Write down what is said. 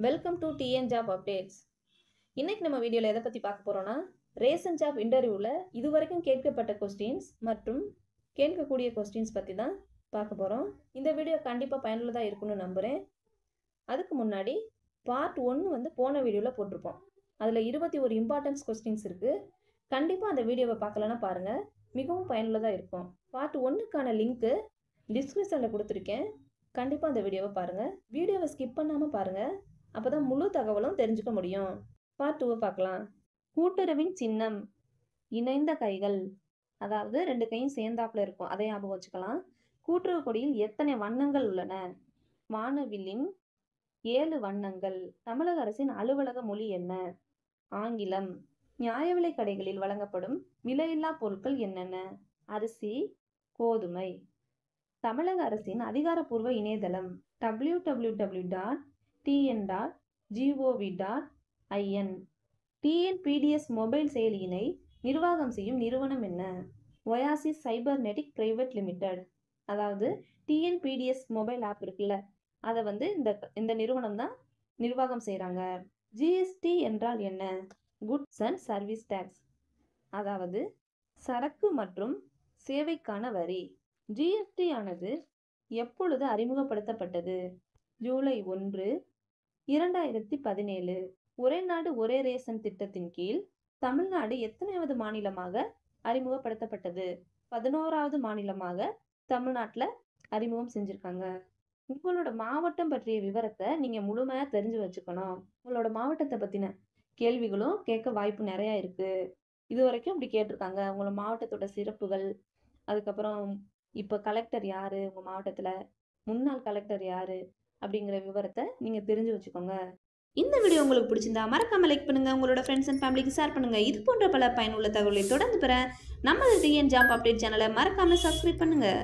Welcome to TN job updates. இன்னைக்கு நம்ம வீடியோவில் எதை பற்றி பார்க்க போகிறோன்னா, ரேஷன் ஜாப் இன்டர்வியூவில் இதுவரைக்கும் கேட்கப்பட்ட கொஸ்டின்ஸ் மற்றும் கேட்கக்கூடிய கொஸ்டின்ஸ் பற்றி தான் பார்க்க போகிறோம். இந்த வீடியோ கண்டிப்பாக பயனுள்ளதாக இருக்குன்னு நம்புகிறேன். அதுக்கு முன்னாடி பார்ட் 1 போன வீடியோவில் போட்டிருப்போம். அதில் 21 இம்பார்ட்டன்ஸ் கொஸ்டின்ஸ் இருக்குது. கண்டிப்பாக அந்த வீடியோவை பார்க்கலன்னா பாருங்கள், மிகவும் பயனுள்ளதாக இருக்கும். பார்ட் 1க்கான லிங்க்கு டிஸ்கிரிப்ஷனில் கொடுத்துருக்கேன். கண்டிப்பாக அந்த வீடியோவை பாருங்கள். வீடியோவை ஸ்கிப் பண்ணாமல் பாருங்கள், அப்போ தான் முழு தகவலும் தெரிஞ்சுக்க முடியும். பார்ட் 2 பார்க்கலாம். கூட்டுறவின் சின்னம் இணைந்த கைகள், அதாவது 2 கையும் சேர்ந்தாப்புல இருக்கும், அதை ஞாபகம் வச்சுக்கலாம். கூட்டுறவு கொடியில் எத்தனை வண்ணங்கள் உள்ளன? வானவில்லின் 7 வண்ணங்கள். தமிழக அரசின் அலுவலக மொழி என்ன? ஆங்கிலம். நியாய விலை கடைகளில் வழங்கப்படும் விலையில்லா பொருட்கள் என்னென்ன? அரிசி, கோதுமை. தமிழக அரசின் அதிகாரப்பூர்வ இணையதளம் www.tn.gov.in. TNPDS மொபைல் செயலியினை நிர்வாகம் செய்யும் நிறுவனம் என்ன? Oasis cybernetic private limited. அதாவது TNPDS மொபைல் ஆப் இருக்குல்ல, அதை இந்த நிறுவனம் தான் நிர்வாகம் செய்கிறாங்க. GST என்றால் என்ன? குட்ஸ் அண்ட் சர்வீஸ் டேக்ஸ், அதாவது சரக்கு மற்றும் சேவைக்கான வரி. GST ஆனது எப்பொழுது அறிமுகப்படுத்தப்பட்டது? ஜூலை 1, 2017. ஒரே நாடு ஒரே ரேஷன் திட்டத்தின் கீழ் தமிழ்நாடு எத்தனையாவது மாநிலமாக அறிமுகப்படுத்தப்பட்டது? 11வது மாநிலமாக தமிழ்நாட்டில் அறிமுகம் செஞ்சுருக்காங்க. உங்களோட மாவட்டம் பற்றிய விவரத்தை நீங்கள் முழுமையாக தெரிஞ்சு வச்சுக்கணும். உங்களோட மாவட்டத்தை பற்றின கேள்விகளும் கேட்க வாய்ப்பு நிறையா இருக்குது. இது வரைக்கும் இப்படி கேட்டிருக்காங்க. உங்களோட மாவட்டத்தோட சிறப்புகள், அதுக்கப்புறம் இப்போ கலெக்டர் யார், உங்கள் மாவட்டத்தில் முன்னாள் கலெக்டர் யார் அப்படிங்கிற விவரத்தை நீங்கள் தெரிஞ்சு வச்சுக்கோங்க. இந்த வீடியோ உங்களுக்கு பிடிச்சிருந்தா மறக்காமல் லைக் பண்ணுங்கள், உங்களோட ஃப்ரெண்ட்ஸ் அண்ட் ஃபேமிலிக்கு ஷேர் பண்ணுங்கள். இது போன்ற பல பயனுள்ள தகவலை தொடர்ந்து பெற நமது டிஎன் ஜாப் அப்டேட் சேனலை மறக்காமல் சப்ஸ்கிரைப் பண்ணுங்கள்.